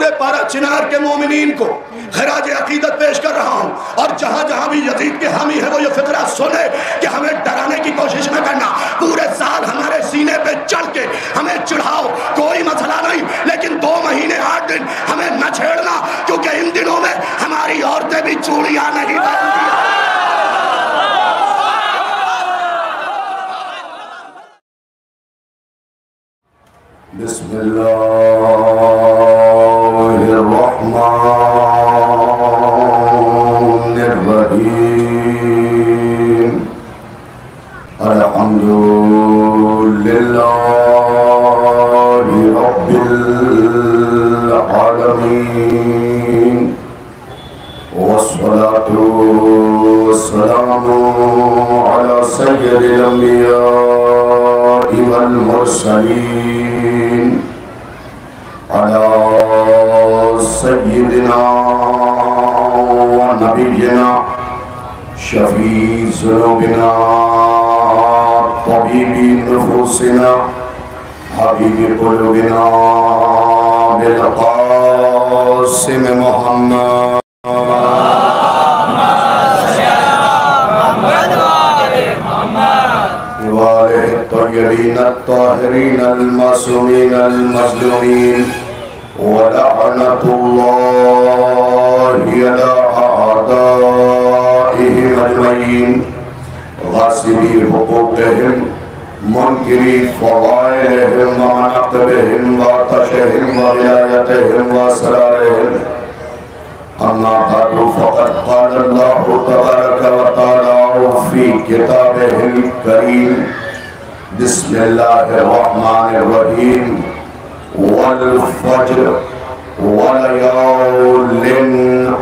سورہ پارہ چنار کے مومنین کو خراج عقیدت پیش کر رہا ہوں، اور جہاں جہاں بھی یزید کے حامی ہے وہ یہ فقرہ سنے کہ ہمیں ڈرانے کی کوشش نہ کرنا، پورے سال ہمارے سینے پہ چڑھ کے ہمیں چڑھاؤ، کوئی مسئلہ نہیں، لیکن 2 مہینے 8 دن ہمیں نہ چھیڑنا، کیونکہ ان دنوں میں ہماری عورتیں بھی چوڑیاں نہیں باندھتی۔ بسم اللہ الرحمن الرحیم، الحمد للہ رب العالمین، والصلاة والسلام على سید الانبیاء والمرسلین، على سیدنا ونبینا شفیع ذنوبنا طبیب نفوسنا حبیب قلوبنا بالقاسم محمد وآلہ الطیبین الطاہرین المعصومین المظلومین، ولعنۃ اللہ علی اعدائہم اجمعین، غاصبی حقوقہم، منکری فضائلہم، ومناقبہم، وعطشہم، وغلایتہم، واسرارہم۔ اما بعد فقد قال اللہ تبارک و تعالی فی کتابہ الکریم، بسم اللہ الرحمن الرحیم، والفجر ولیال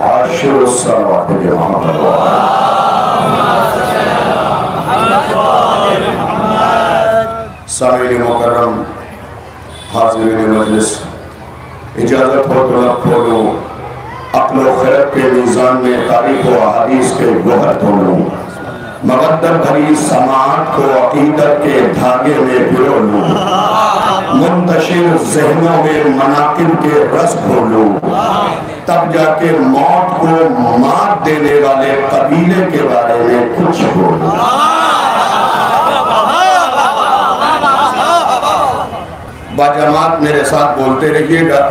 عشر، صلوات محمد سامعین مکرم، حاضرین مجلس، اجازت ہو تو نہ کھولوں، عقل و خرد کے میزان میں تاریخ و احادیث کے گوہر تولوں، مقدر بھری سماعت کو عقیدت کے دھاگے میں پرو لوں، منتشر ذہنوں میں مناقب کے رس کھولوں، تب جا کے موت کو مات دینے والے قبیلے کے بارے میں کچھ بولوں۔ باجماعت میرے ساتھ بولتے رہیے گا۔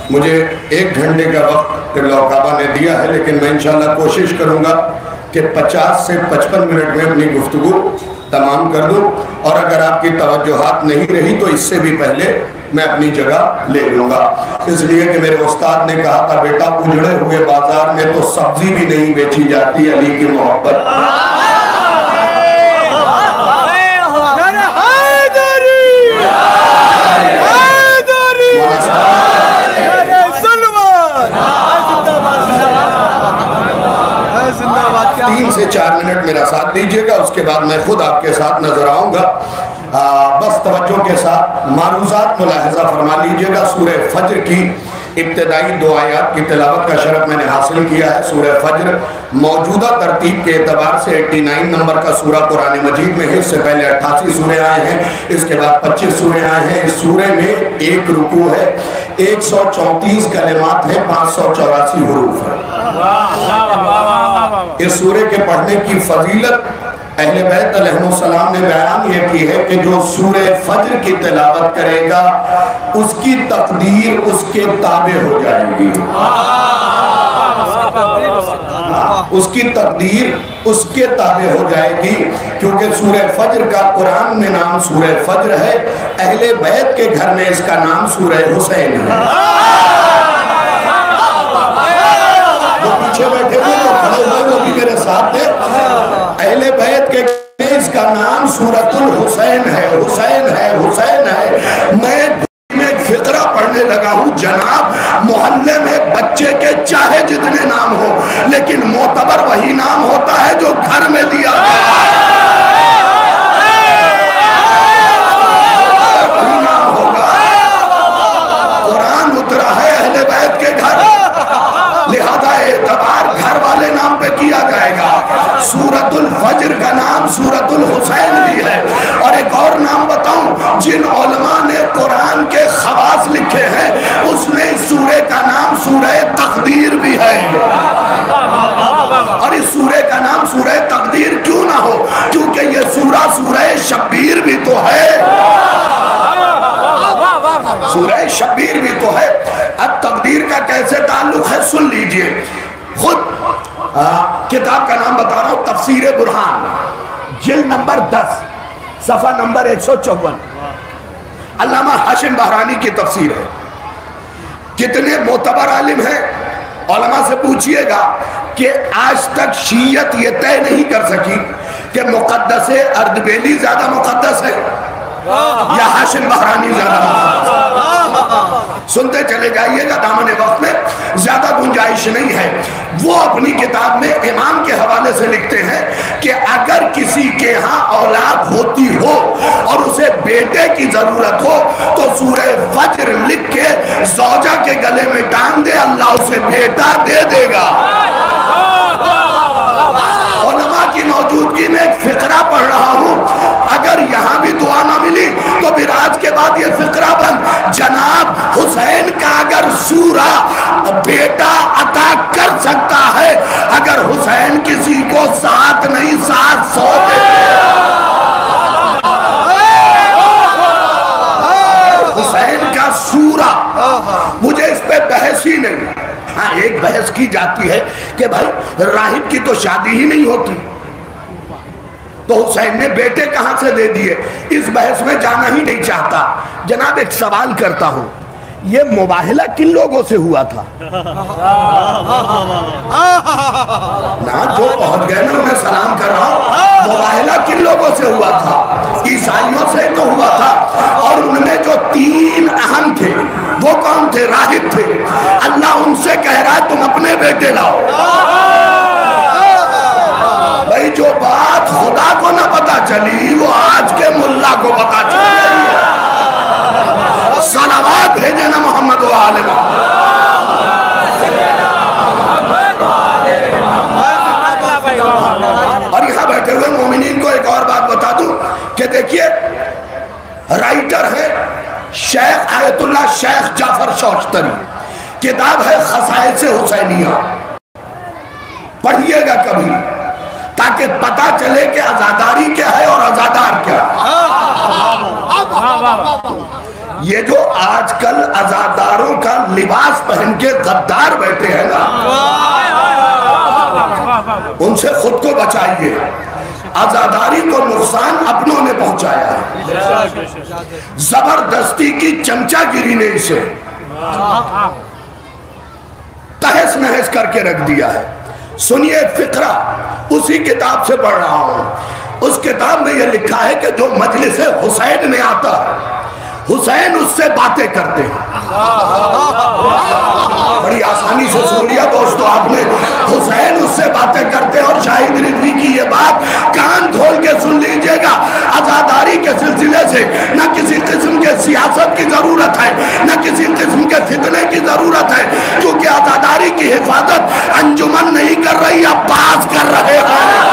مجھے 1 گھنٹے کا وقت اللہ کعبہ نے دیا ہے، لیکن میں انشاءاللہ کوشش کروں گا کہ 50 سے 55 منٹ میں اپنی گفتگو تمام کر دوں، اور اگر آپ کی توجہات نہیں رہی تو اس سے بھی پہلے میں اپنی جگہ لے لوں گا، اس لیے کہ میرے استاد نے کہا تھا بیٹا اجڑے ہوئے بازار میں تو سبزی بھی نہیں بیچی جاتی، علی کی محبت۔ تین سے 4 منٹ میرا ساتھ دیجئے گا، اس کے بعد میں خود آپ کے ساتھ نظر آؤں گا۔ بس توجہ کے ساتھ معروضات ملاحظہ فرما لیجئے گا۔ سورہ فجر کی ابتدائی 2 آیات کی تلاوت کا شرف میں نے حاصل کیا ہے۔ سورہ فجر موجودہ ترتیب کے اعتبار سے 89 نمبر کا سورہ قرآن مجید میں ہے۔ اس سے پہلے 88 سورے آئے ہیں، اس کے بعد 25 سورے آئے ہیں۔ اس سورے میں 1 رکوع ہے، 134 کلمات ہیں، 584 حروف ہیں۔ اس سورے کے پڑھنے کی فضیلت اہل بیت علیہ السلام نے بیان یہ کی ہے کہ جو سورہ فجر کی تلاوت کرے گا اس کی تقدیر اس کے تابع ہو جائے گی، اس کی تقدیر اس کے تابع ہو جائے گی، کیونکہ سورہ فجر کا قرآن میں نام سورہ فجر ہے، اہل بیت کے گھر میں اس کا نام سورہ حسین ہے۔ وہ پیچھے بیٹھے ہوئے تو کھڑے ہوئے وہ بھی میرے ساتھ ہیں، اہل بیت کے اس کا نام سورۃ الحسین ہے، حسین ہے، حسین ہے۔ میں ایک فقرہ پڑھنے لگا ہوں جناب، محلے میں بچے کے چاہے جتنے نام ہو لیکن معتبر وہی نام ہوتا ہے جو گھر میں دیا گیا ہے۔ وہی نام ہوگا۔ قرآن اترا ہے اہل بیت کے گھر، لہذا اعتبار گھر والے نام پہ کیا جائے گا۔ سورۃ الفجر کا نام سورۃ الحسین بھی ہے۔ اور ایک اور نام بتاؤں، جن علماء نے قرآن کے خواص لکھے ہیں اس میں سورہ والی ہے. اور اس سورہ کا نام سورہ تقدیر کیوں نہ ہو؟ کیونکہ یہ سورہ سورہ شبیر بھی تو ہے. سورہ شبیر بھی تو ہے. اب تقدیر کا کیسے تعلق ہے سن لیجئے. خود کتاب کا نام بتا رہا ہوں، تفسیر برہان، جلد نمبر 10 صفحہ نمبر 154. علامہ ہاشم بہرانی کی تفسیر ہے. کتنے معتبر عالم ہیں، علماء سے پوچھئے گا کہ آج تک شیعت یہ طے نہیں کر سکی کہ مقدس اردبیلی زیادہ مقدس ہے یا ہاشم بہرانی زیادہ مقدس ہے. سنتے چلے جائیے گا، دامن وقت میں زیادہ گنجائش نہیں ہے. وہ اپنی کتاب میں امام کے حوالے سے لکھتے ہیں کہ اگر کسی کے ہاں اولاد ہوتی ہو اور اسے بیٹے کی ضرورت ہو تو سورہ فجر لکھ کے زوجہ کے گلے میں ٹانگ دے، اللہ اسے بیٹا دے دے گا. علماء کی موجودگی میں ایک فقرہ پڑھ رہا ہوں، اگر یہاں بھی دعا نہ ملی تو پھر آج کے بعد یہ فقرہ بند. جناب حسین کا اگر سورہ بیٹا عطا کر سکتا ہے، اگر حسین کسی کو 7 نہیں 700 دے، حسین کا سورہ، مجھے اس پہ بحث ہی نہیں. ہاں ایک بحث کی جاتی ہے کہ بھائی راہب کی تو شادی ہی نہیں ہوتی تو حسین نے بیٹے کہاں سے دے دیے. اس بحث میں جانا ہی نہیں چاہتا. جناب ایک سوال کرتا ہوں، یہ مباہلہ کن لوگوں سے ہوا تھا؟ نا جو پہنچ گئے نا انہیں سلام کر رہا ہوں. مباہلہ کن لوگوں سے ہوا تھا؟ عیسائیوں سے تو ہوا تھا. اور ان میں جو 3 اہم تھے وہ کون تھے؟ راہب تھے. اللہ ان سے کہہ رہا ہے تم اپنے بیٹے لاؤ. بھائی جو بات خدا کو نہ پتا چلی وہ آج کے ملا کو پتا چلی. صلوات بھیجے نا محمد و آل محمد. اور یہاں بیٹھے ہوئے مومنین کو ایک اور بات بتا دوں کہ دیکھیے رائٹر ہے شیخ آیت اللہ شیخ جعفر شوشتری، کتاب ہے خصائص حسینیہ، پڑھیے گا کبھی تاکہ پتا چلے کہ عزاداری کیا ہے اور عزادار کیا ہے. یہ جو آج کل عزاداروں کا لباس پہن کے غدار بیٹھے ہیں نا، ان سے خود کو بچائیے. عزاداری کو نقصان اپنوں نے پہنچایا ہے. زبردستی کی چمچہ گیری نے اسے تہس نہس کر کے رکھ دیا ہے. سنیے فقرہ اسی کتاب سے پڑھ رہا ہوں. اس کتاب میں یہ لکھا ہے کہ جو مجلس حسین میں آتا ہے حسین اس سے باتیں کرتے ہیں. بڑی آسانی سے سن لیا دوستو آپ نے. حسین اس سے باتیں کرتے ہیں. اور شاہد رضوی کی یہ بات کان کھول کے سن لیجئے گا. عزاداری کے سلسلے سے نہ کسی قسم کے سیاست کی ضرورت ہے نہ کسی قسم کے فتنے کی ضرورت ہے، کیونکہ عزاداری کی حفاظت انجمن نہیں کر رہی، عباس کر رہے ہیں.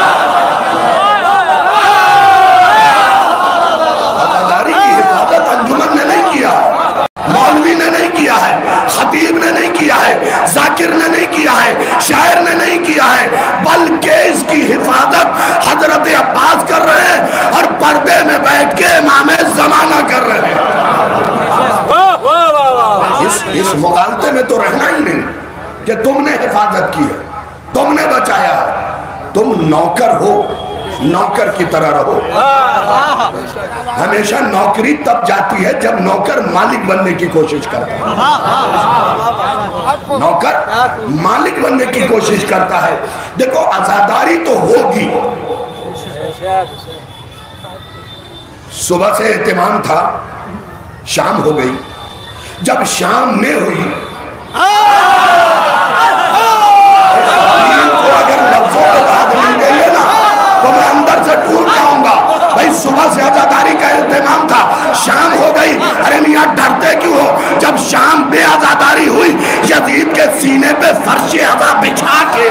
مولوی نے نہیں کیا ہے، خطیب نے نہیں کیا ہے، ذاکر نے نہیں کیا ہے، شاعر نے نہیں کیا ہے، بلکہ اس کی حفاظت حضرت عباس کر رہے ہیں اور پردے میں بیٹھ کے امام زمانہ کر رہے ہیں. اس مغالطے میں تو رہنا ہی نہیں کہ تم نے حفاظت کی ہے، تم نے بچایا ہے. تم نوکر ہو، نوکر کی طرح رہو. ہمیشہ نوکری تب جاتی ہے جب نوکر مالک بننے کی کوشش کرتا ہے. نوکر مالک بننے کی کوشش کرتا ہے. دیکھو عزاداری تو ہوگی. صبح سے اہتمام تھا، شام ہو گئی. جب شام میں ہوئی اگر لفظوں کے بعد مل گئی ہے نا تو میں اندر سے ٹوٹ جاؤں گا. بھائی صبح سے عزاداری کا اہتمام تھا، شام ہو گئی. ارے میاں ڈرتے کیوں ہو؟ جب شام بے عزاداری ہوئی یزید کے سینے پہ فرش عزا بچھا کے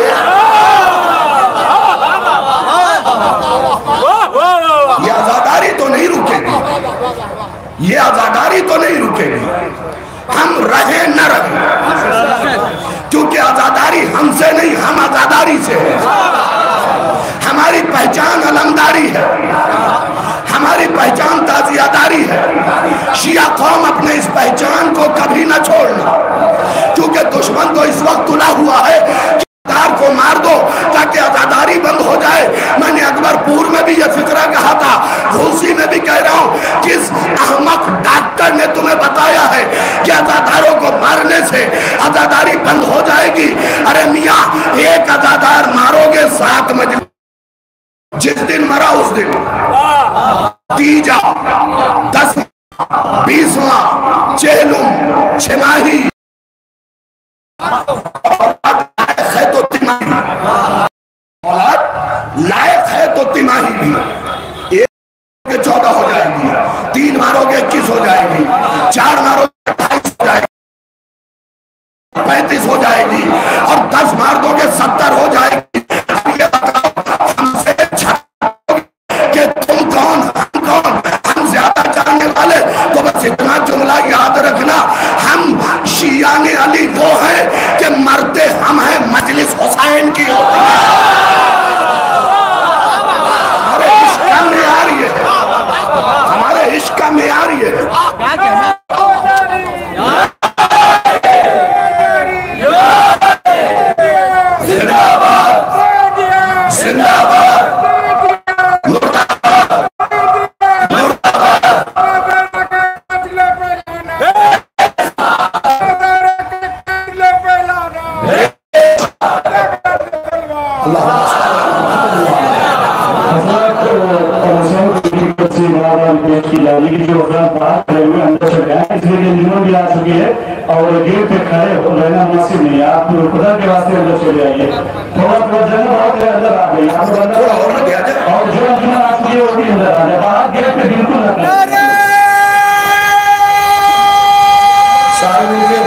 یہ عزاداری تو نہیں رکے گی، یہ عزاداری تو نہیں رکے گی. ہم رہیں نہ رہیں کیونکہ عزاداری علمداری سے ہے، ہماری پہچان علمداری ہے، ہماری پہچان تعزیہ-داری ہے۔ شیعہ قوم اپنے اس پہچان کو کبھی نہ چھوڑنا، کیونکہ دشمن تو اس وقت تلا ہوا ہے کہ عزادار کو مار دو تاکہ عزاداری بند ہو جائے۔ میں نے اکبر پور میں بھی یہ فکرہ کہا تھا، گھوسی میں بھی کہہ رہا ہوں، کس احمق ڈاکٹر نے تمہیں بتایا ہے کہ عزاداروں کو مارنے سے عزاداری بند ہو جائے گی؟ ارے میاں، ایک عزادار مارو گے 7 مجلس، جس دن مرا اس دن تیجا 10 20واں چہلم چھماہی لائق ہے تو تیماہی بھی 1 14 ہو جائے گی، 3 مارو گے 21 ہو جائے گی، 4 مارو گے 28 ہو جائے گی، 35 ہو جائے گی، اور 10 مار دو گے 70 ہو جائے گی۔ یہ بتاؤ ہم سے کہ تم کون، ہم کون، ہم زیادہ جاننے والے؟ تو بس اتنا جملہ یاد رکھنا، ہم شیعان علی وہ ہیں کہ مرتے ہم ہیں مجلس حسین کی ہوتی ہے۔ ہمارے عشق کا معیار یہ ہے، ہمارے عشق کا معیار یہ ہے۔ زندہ آباد، زندہ آباد، اور گیٹ پہ کھڑے ہو رہنا مناسب نہیں ہے، آپ خدا کے واسطے اندر چلے آئیے، تھوڑا جگہ بہت اندر آ گئی، اور جو انجمن آپ کی وہ بھی اندر آ جائے، باہر گیٹ پہ بالکل نہ کریں۔ سارے مل کے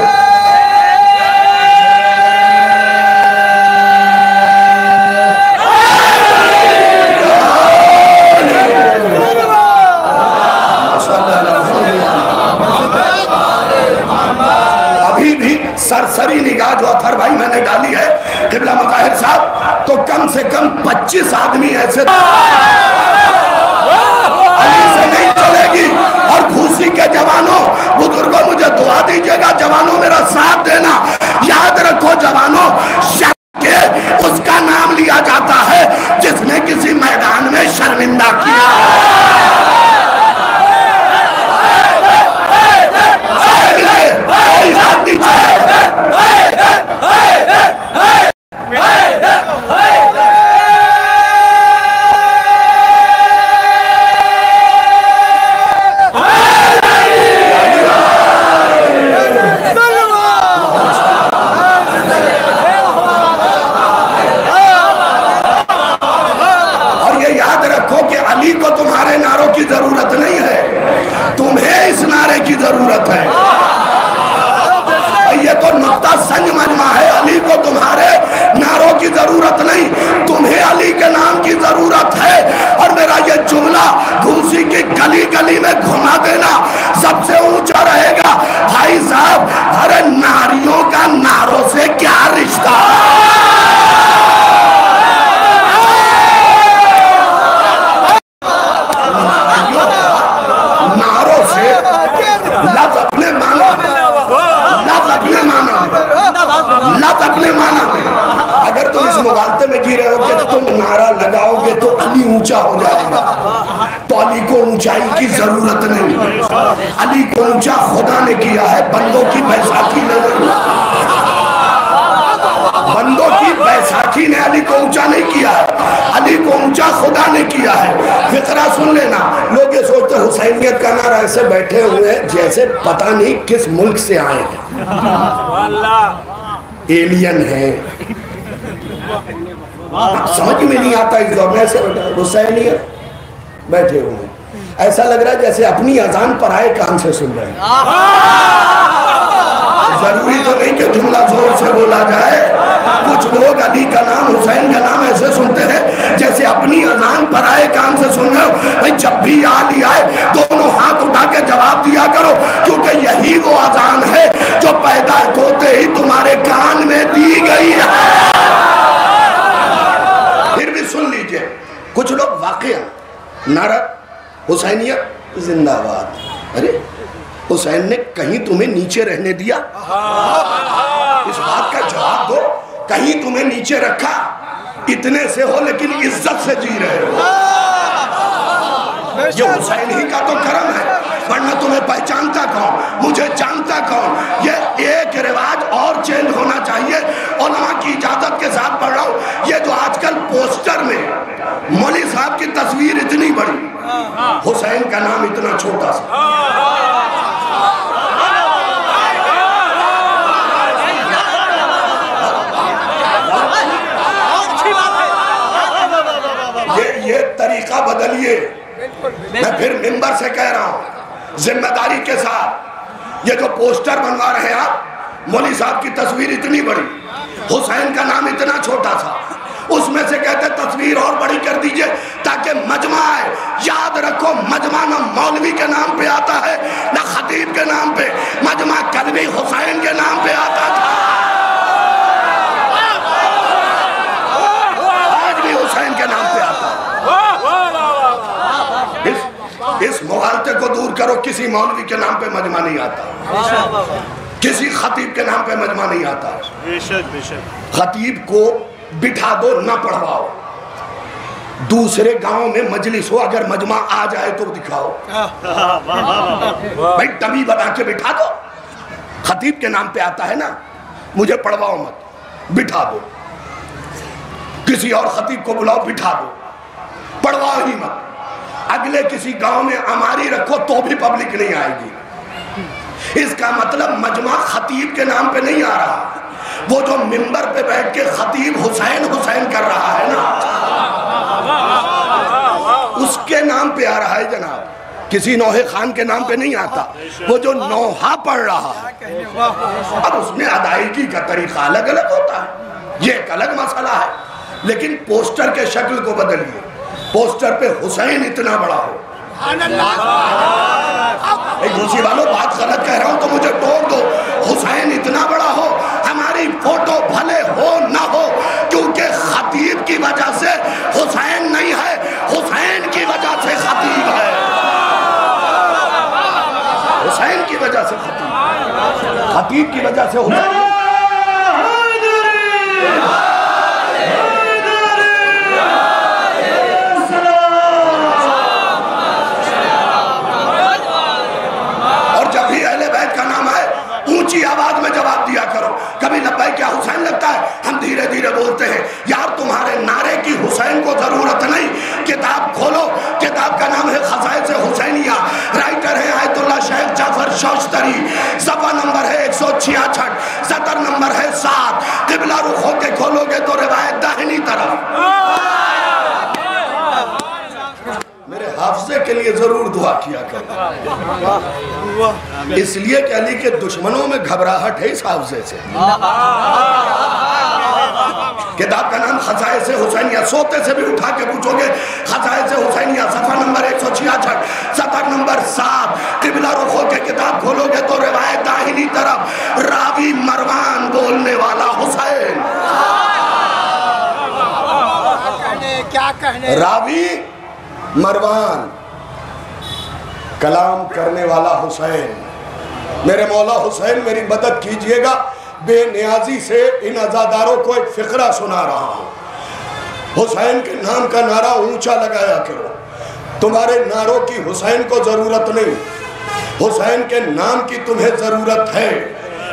سرسری نگاہ جو اثر بھائی میں نے ڈالی ہے قبلہ مظاہر صاحب، تو کم سے کم 25 آدمی ایسے علی سے نہیں چلے گی۔ اور گھوسی کے جوانوں، بزرگوں، مجھے دعا دیجئے گا، جوانوں میرا ساتھ دینا۔ یاد رکھو جوانوں، شرم کے اس کا نام لیا جاتا ہے جس نے کسی میدان میں شرمندہ کیا۔ اونچائی کی ضرورت نہیں، علی کو اونچا خدا نے کیا ہے، بندوں کی بیساکھی نے نہیں، بندوں کی بیساکھی نے علی کو اونچا نہیں کیا ہے، علی کو اونچا خدا نے کیا ہے۔ فقرہ سن لینا، لوگ یہ سوچتے حسینیت کا نعرہ ایسے بیٹھے ہوئے جیسے پتہ نہیں کس ملک سے آئے ہیں، ایلین ہیں، سمجھ میں نہیں آتا اس دور میں ایسے حسینیت بیٹھے ہوئے ہیں، ایسا لگ رہا ہے جیسے اپنی اذان پر آئے کان سے سن رہے ہیں۔ ضروری تو نہیں کہ جملہ زور سے بولا جائے، کچھ لوگ علی کا نام، حسین کا نام ایسے سنتے ہیں جیسے اپنی اذان پر آئے کان سے سن رہے ہو۔ بھئی جب بھی علی آئے دونوں ہاتھ اٹھا کے جواب دیا کرو، کیونکہ یہی وہ اذان ہے جو پیدا ہوتے ہی تمہارے کان میں دی گئی ہے۔ نعرہ حسینیت زندہ باد. ارے حسین نے کہیں تمہیں نیچے رہنے دیا؟ اس بات کا جواب دو. کہیں تمہیں نیچے رکھا؟ اتنے سے ہو لیکن عزت سے جی رہے ہو. یہ حسین ہی کا تو کرم ہے، ورنہ تمہیں پہچانتا کون، مجھے جانتا کون. یہ ایک رواج اور چینج ہونا چاہیے. علماء کی اجازت کے ساتھ پڑھ رہا ہوں، یہ جو آج کل پوسٹر میں مولوی صاحب کی تصویر اتنی بڑی، حسین کا نام اتنا چھوٹا سا. یہ طریقہ بدلیے. میں پھر ممبر سے کہہ رہا ہوں ذمہ داری کے ساتھ، یہ جو پوسٹر بنوا رہے ہیں آپ، مولوی صاحب کی تصویر اتنی بڑی، حسین کا نام اتنا چھوٹا سا، اس میں سے کہتے تصویر اور بڑی کر دیجئے تاکہ مجمع آئے. یاد رکھو مجمع نہ مولوی کے نام پہ آتا ہے نہ خطیب کے نام پہ، مجمع کلبی حسین کے نام پہ آتا تھا. آج بھی حسین کے نام پہ آتا ہے. اس مغالطے کو دور کرو. کسی مولوی کے نام پہ مجمع نہیں آتا، کسی خطیب کے نام پہ مجمع نہیں آتا. خطیب کو بٹھا دو، نہ پڑھواؤ. دوسرے گاؤں میں مجلس ہو، اگر مجمع آ جائے تو دکھاؤ. بھائی ڈمی بنا کے بٹھا دو. خطیب کے نام پہ آتا ہے نا، مجھے پڑھواؤ مت، بٹھا دو. کسی اور خطیب کو بلاؤ، بٹھا دو، پڑھواؤ ہی مت. اگلے کسی گاؤں میں اماری رکھو تو بھی پبلک نہیں آئے گی. اس کا مطلب مجمع خطیب کے نام پہ نہیں آ رہا. وہ جو ممبر پہ بیٹھ کے خطیب حسین حسین کر رہا ہے نا، اس کے نام پہ آ رہا ہے جناب. کسی نوحے خان کے نام پہ نہیں آتا. وہ جو نوحہ پڑھ رہا ہے، اب اس میں ادائیگی کا طریقہ الگ الگ ہوتا ہے، یہ ایک الگ مسئلہ ہے. لیکن پوسٹر کے شکل کو بدلیے. پوسٹر پہ حسین اتنا بڑا ہو. ایک دوسری والوں بات غلط کہہ رہا ہوں تو مجھے ٹوک دو. حسین اتنا بڑا ہو، ہماری فوٹو بھلے ہو نہ ہو، کیونکہ خطیب کی وجہ سے حسین نہیں ہے، حسین کی وجہ سے خطیب ہے. حسین کی وجہ سے خطیب، خطیب کی وجہ سے حسین. اونچی آواز میں جواب دیا کرو. کبھی لبیک یا حسین لگتا ہے، ہم دھیرے دھیرے بولتے ہیں. یار تمہارے نعرے کی حسین کو ضرورت نہیں. کتاب کھولو، کتاب کا نام ہے خصائص حسینیہ. رائٹر ہے آیت اللہ شیخ جعفر شوشتری. صفحہ نمبر ہے 166، سطر نمبر ہے 7. قبلہ رخ ہو کے کھولو گے تو روایت داہنی طرف. میرے حافظے کے لیے ضرور دعا کیا کرو، اس لیے کہ علی کے دشمنوں میں گھبراہٹ ہے اس حافظے سے. کتاب کا نام خصائص حسینیہ. سوتے سے بھی اٹھا کے پوچھو گے خصائص حسینیہ، صفحہ نمبر 166، سطر نمبر 7. قبلہ رخ ہو کے کتاب کھولو گے تو روایت داہنی طرف. راوی مروان، بولنے والا حسین. راوی مروان، کلام کرنے والا حسین. میرے مولا حسین میری مدد کیجئے گا. بے نیازی سے ان عزاداروں کو ایک فقرہ سنا رہا ہوں. حسین کے نام کا نعرہ اونچا لگایا کرو. تمہارے نعروں کی حسین کو ضرورت نہیں، حسین کے نام کی تمہیں ضرورت ہے.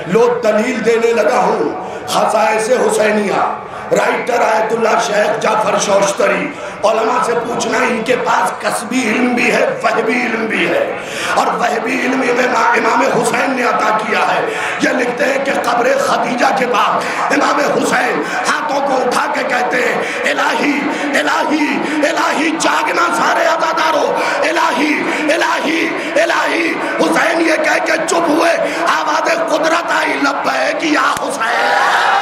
لو دلیل دینے لگا ہوں. خصائص حسینیہ، رائٹر آیت اللہ شیخ جعفر شوشتری. علماء سے پوچھنا ان کے پاس کسبی علم بھی ہے، وہبی علم بھی ہے، اور وہبی علم امام حسین نے عطا کیا ہے. یہ لکھتے ہیں کہ قبر خدیجہ کے بعد امام حسین ہاتھوں کو اٹھا کے کہتے ہیں الہی الہی الہی، جاگنا سارے عزاداروں، الہی الہی الہی. حسین یہ کہہ کے چپ ہوئے. آواز قدرت آئی، لبیک یا حسین.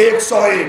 101,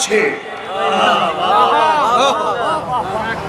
6।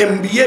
MBA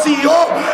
CEO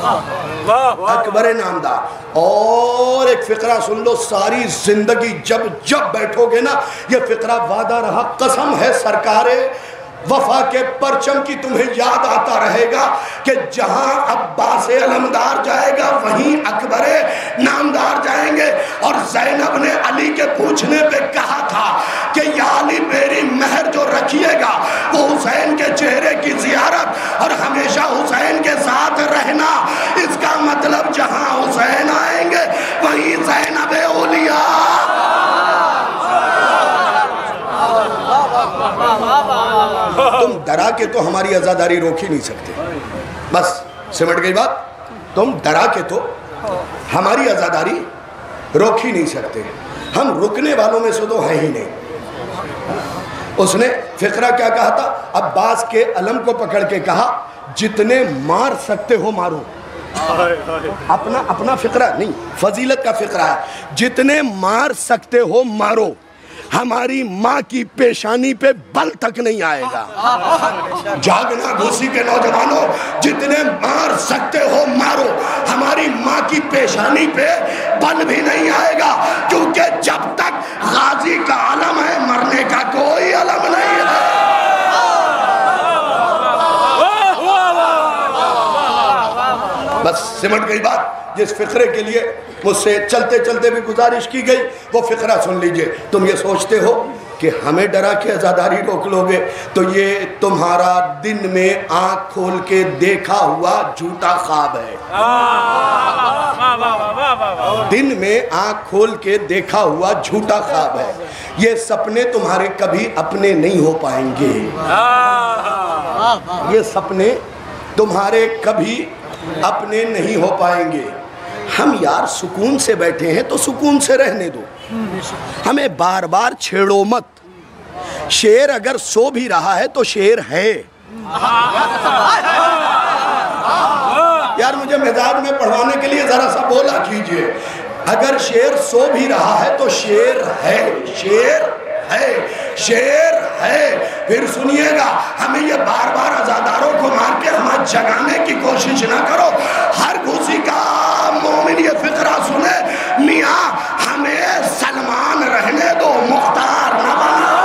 اکبر نامدار۔ اور ایک فقرہ سن لو، ساری زندگی جب بیٹھو گے نا، یہ فقرہ وعدہ رہا، قسم ہے سرکار وفا کے پرچم کی تمہیں یاد آتا رہے گا کہ جہاں عباس علمدار جائے گا وہیں اکبر نامدار جائیں گے۔ اور زینب نے علی کے پوچھنے پہ کہا تھا کہ یا علی میری مہر جو رکھیے گا وہ حسین کے چہرے کی زیارت اور ہمیشہ حسین کے ساتھ رہنا۔ اس کا مطلب جہاں حسین آئیں گے وہیں زینب اولیاء۔ تم ڈرا کے تو ہماری عزاداری روک ہی نہیں سکتے، بس سمٹ گئی بات۔ تم ڈرا کے تو ہماری عزاداری روک ہی نہیں سکتے، ہم رکنے والوں میں سے تو ہیں ہی نہیں۔ اس نے فقرہ کیا کہا تھا؟ عباس کے علم کو پکڑ کے کہا جتنے مار سکتے ہو مارو۔ اپنا فقرہ نہیں، فضیلت کا فقرہ ہے، جتنے مار سکتے ہو مارو، ہماری ماں کی پیشانی پہ بل تک نہیں آئے گا۔ جاگنا گھوسی کے نوجوانوں، جتنے مار سکتے ہو مارو، ہماری ماں کی پیشانی پہ بل بھی نہیں آئے گا، کیونکہ جب تک غازی کا علم ہے مرنے کا کوئی علم نہیں ہے۔ بس سمٹ گئی بات۔ جس فقرے کے لیے مجھ سے چلتے چلتے بھی گزارش کی گئی وہ فقرہ سن لیجئے۔ تم یہ سوچتے ہو کہ ہمیں ڈرا کے عزاداری روک لو گے، تو یہ تمہارا دن میں آنکھ کھول کے دیکھا ہوا جھوٹا خواب ہے۔ دن میں آنکھ کھول کے دیکھا ہوا جھوٹا خواب ہے۔ یہ سپنے تمہارے کبھی اپنے نہیں ہو پائیں گے، یہ سپنے تمہارے کبھی اپنے نہیں ہو پائیں گے۔ ہم یار سکون سے بیٹھے ہیں تو سکون سے رہنے دو، ہمیں بار بار چھیڑو مت۔ شیر اگر سو بھی رہا ہے تو شیر ہے۔ یار مجھے مزاج میں پڑھوانے کے لیے ذرا سا بولا کیجئے، اگر شیر سو بھی رہا ہے تو شیر ہے، شیر ہے، شیر ہے۔ پھر سنیے گا، ہمیں یہ بار بار عزاداروں کو مار کے ہمیں جگانے کی کوشش نہ کرو۔ ہر گھوسی کا مومن یہ فقرہ سنے، میاں ہمیں سلمان رہنے دو، مختار نہ بنا۔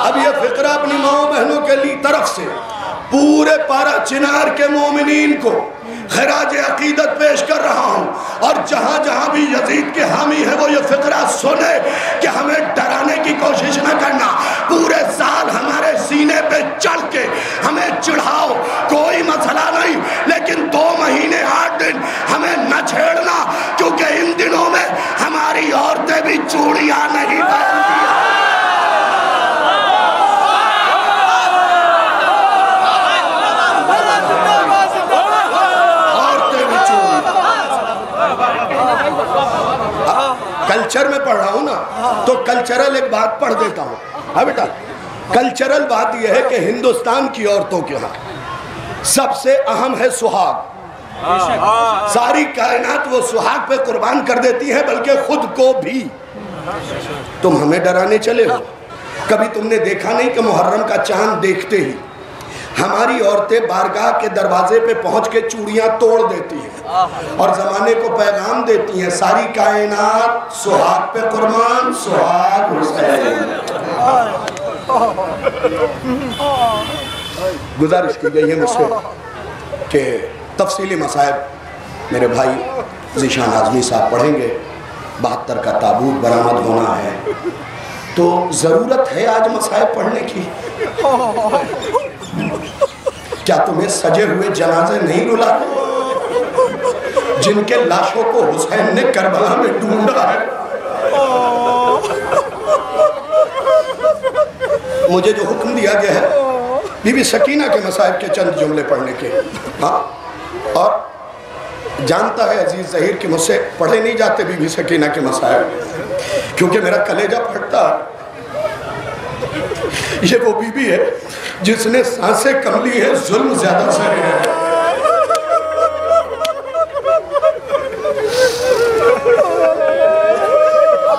اب یہ فقرہ اپنی ماں بہنوں کے لیے طرف سے پورے پارا چنار کے مومنین کو خراج عقیدت پیش کر رہا ہوں، اور جہاں جہاں بھی یزید کے حامی ہے وہ یہ فقرہ سنے کہ ہمیں ڈرانے کی کوشش نہ کرنا۔ پورے سال ہمارے سینے پہ چڑھ کے ہمیں چڑھاؤ، کوئی مسئلہ نہیں، لیکن 2 مہینے 8 دن ہمیں نہ چھیڑنا، کیونکہ ان دنوں میں ہماری عورتیں بھی چوڑیاں نہیں پہنتی۔ کلچر میں پڑھ رہا ہوں نا، تو کلچرل ایک بات پڑھ دیتا ہوں۔ ہاں بیٹا، کلچرل بات یہ ہے کہ ہندوستان کی عورتوں کے ہاں سب سے اہم ہے سہاگ۔ ساری کائنات وہ سہاگ پہ قربان کر دیتی ہیں، بلکہ خود کو بھی۔ تم ہمیں ڈرانے چلے ہو، کبھی تم نے دیکھا نہیں کہ محرم کا چاند دیکھتے ہی ہماری عورتیں بارگاہ کے دروازے پہ پہنچ کے چوڑیاں توڑ دیتی ہیں اور زمانے کو پیغام دیتی ہیں، ساری کائنات سہاگ پہ قربان، سہاگ حسین۔ گزارش کی گئی ہے مجھ سے کہ تفصیلی مصائب میرے بھائی ذیشان اعظمی صاحب پڑھیں گے۔ 72 کا تابوت برآمد ہونا ہے، تو ضرورت ہے آج مصائب پڑھنے کی؟ کیا تمہیں سجے ہوئے جنازے نہیں رلاتے جن کے لاشوں کو حسین نے کربلا میں ڈھونڈا ہے؟ مجھے جو حکم دیا گیا ہے بی بی سکینہ کے مصائب کے چند جملے پڑھنے کے، ہاں، اور جانتا ہے عزیز ظہیر کہ مجھ سے پڑھے نہیں جاتے بی بی سکینہ کے مصائب، کیونکہ میرا کلیجہ پھٹتا۔ یہ وہ بی بی ہے جس نے سانسیں کم لی ہے، ظلم زیادہ سہے ہے۔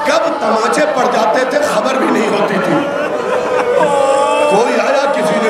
کب تماچے پڑ جاتے تھے خبر بھی نہیں ہوتی تھی۔ کوئی آیا، کسی نے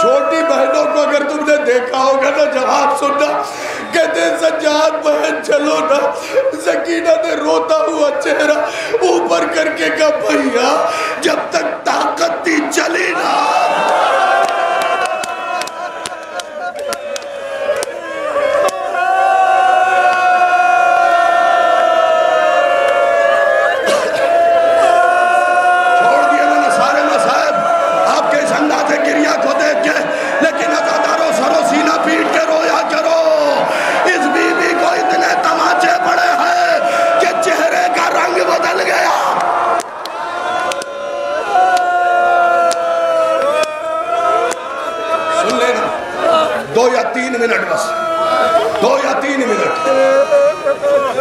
چھوٹی بہنوں کو اگر تم نے دیکھا ہوگا نا جواب سننا، کہتے ہیں سجاد بہن چلو نا، سکینہ نے روتا ہوا چہرہ اوپر کر کے کہا بھیا جب تک طاقت تھی چلی نا۔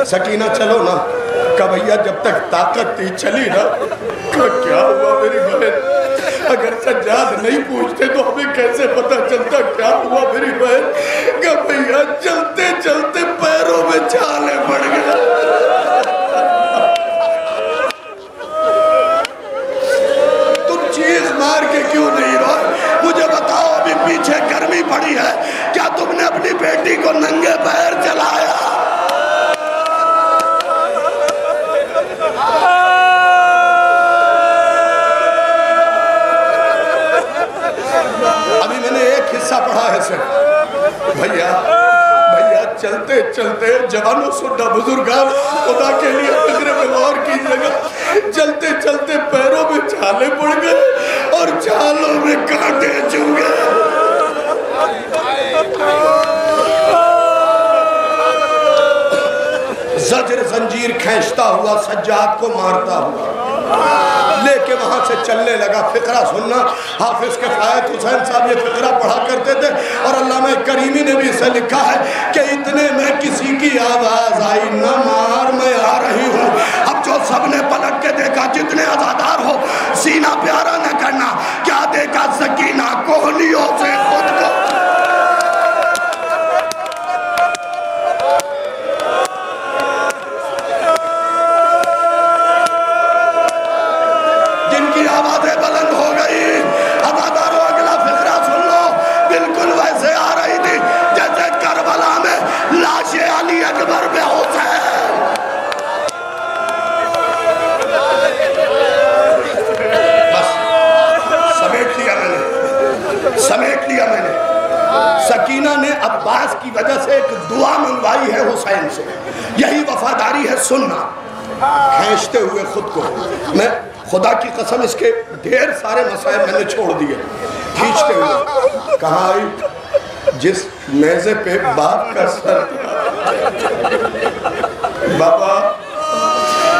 سکینہ چلو نا، کہا بھیا جب تک طاقت تھی چلی نا۔ کہا کیا ہوا میری بہن؟ اگر سجاد نہیں پوچھتے تو ہمیں کیسے پتہ چلتا کیا ہوا میری بہن؟ کہا بھیا چلتے چلتے پیروں میں چھالے پڑ گئے۔ تم چیخ مار کے کیوں نہیں روئے؟ مجھے بتاؤ ابھی پیچھے گرمی پڑی ہے، کیا تم نے اپنی بیٹی کو ننگے پیر چلایا؟ ابھی میں نے ایک حصہ پڑھا ہے صرف۔ بھیا چلتے چلتے جوانوں سننا بزرگان خدا کے لیے فکر میں غور کیجئے گا، چلتے چلتے پیروں میں چھالے پڑ گئے اور چھالوں میں کانٹے چو گئے۔ زجر زنجیر کھینچتا ہوا سجاد کو مارتا ہوا لے کے وہاں سے چلنے لگا۔ فقرہ سننا، حافظ کفایت حسین صاحب یہ فقرہ پڑھا کرتے تھے اور علامہ کریمی نے بھی اسے لکھا ہے کہ اتنے میں کسی کی آواز آئی نہ مار میں آ رہی ہوں۔ اب جو سب نے پلٹ کے دیکھا، جتنے عزادار ہو سینہ پیارا نہ کرنا، کیا دیکھا سکینہ کوہنیوں سے خود کو۔ سمیٹ لیا میں نے۔ سکینہ نے عباس کی وجہ سے ایک دعا منگوائی ہے حسین سے، یہی وفاداری ہے سننا۔ کھینچتے ہوئے خود کو، میں خدا کی قسم اس کے ڈھیر سارے مسائل میں نے چھوڑ دیے، کھینچتے ہوئے کہاں آئی جس میزے پہ باپ کا سر تھا، بابا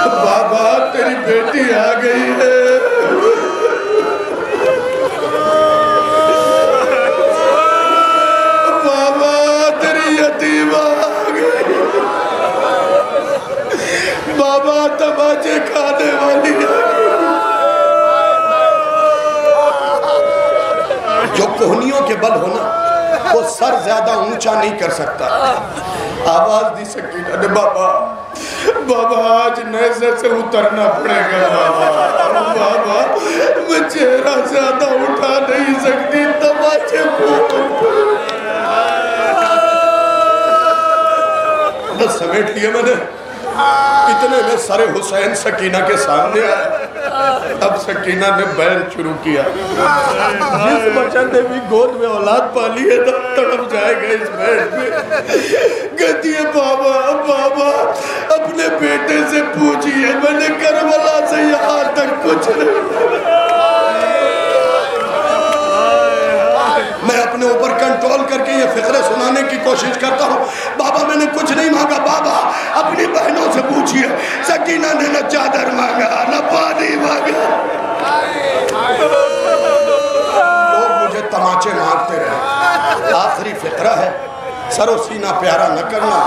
بابا تیری بیٹی آ گئی ہے۔ بابا تماچے کھانے والی ہے۔ جو کوہنیوں کے بل ہونا وہ سر زیادہ اونچا نہیں کر سکتا۔ آواز دی سکینہ نے بابا آج نیزے سے اترنا پڑے گا بابا میں چہرہ زیادہ اٹھا نہیں سکتی، تماچے بس سمیٹ لیا میں نے۔ اتنے میں سر حسین سکینہ کے سامنے آیا۔ اب سکینہ نے بیان شروع کیا، جس بچہ نے بھی گود میں اولاد پالی ہے تڑپ جائے گا اس بیان میں۔ کہتی ہے بابا اپنے بیٹے سے پوچھئے، میں نے کربلا سے یہاں تک کچھ نہیں۔ میں اپنے اوپر کنٹرول کر کے یہ فقرے سنانے کی کوشش کرتا ہوں۔ بابا میں نے کچھ نہیں مانگا، بابا اپنی بہنوں سے پوچھئے۔ سکینہ نے نہ چادر مانگا نہ پانی مانگا۔ لوگ مجھے تماچے مانگتے رہے۔ آخری فقرہ ہے، سر و سینہ پیارا نہ کرنا،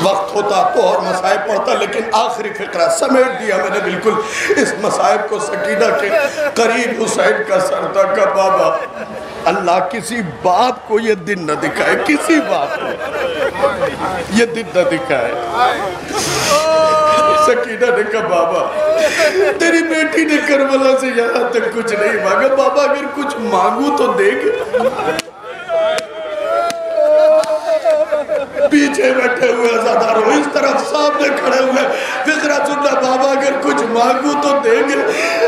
وقت ہوتا تو اور مصائب پڑھتا، لیکن آخری فقرہ سمیٹ دیا میں نے بالکل اس مصائب کو۔ سکینہ کے قریب حسین کا سر تھا کہ بابا اللہ کسی باپ کو یہ دن نہ دکھائے، کسی باپ کو یہ دن نہ دکھائے۔ سکینہ نے کہا بابا تیری بیٹی نے کربلا سے یہاں تک کچھ نہیں مانگا، بابا اگر کچھ مانگو تو دے گے۔ پیچھے بیٹھے ہوئے عزاداروں اس طرف سامنے کھڑے ہوئے، فقرہ سننا بابا اگر کچھ مانگو تو دیں گے۔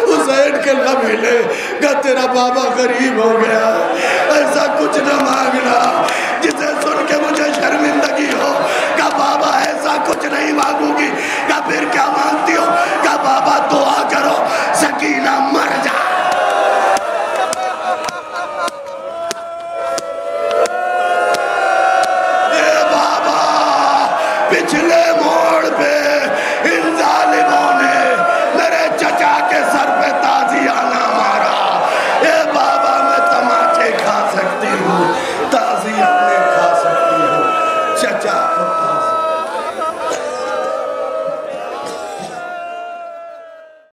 حسین کے لب ہلے کہ تیرا بابا غریب ہو گیا، ایسا کچھ نہ مانگنا جسے سن کے مجھے شرمندگی ہو۔ کہ بابا ایسا کچھ نہیں مانگوں گی۔ کہ پھر کیا مانگتی ہو؟ کہ بابا دعا کرو سکینہ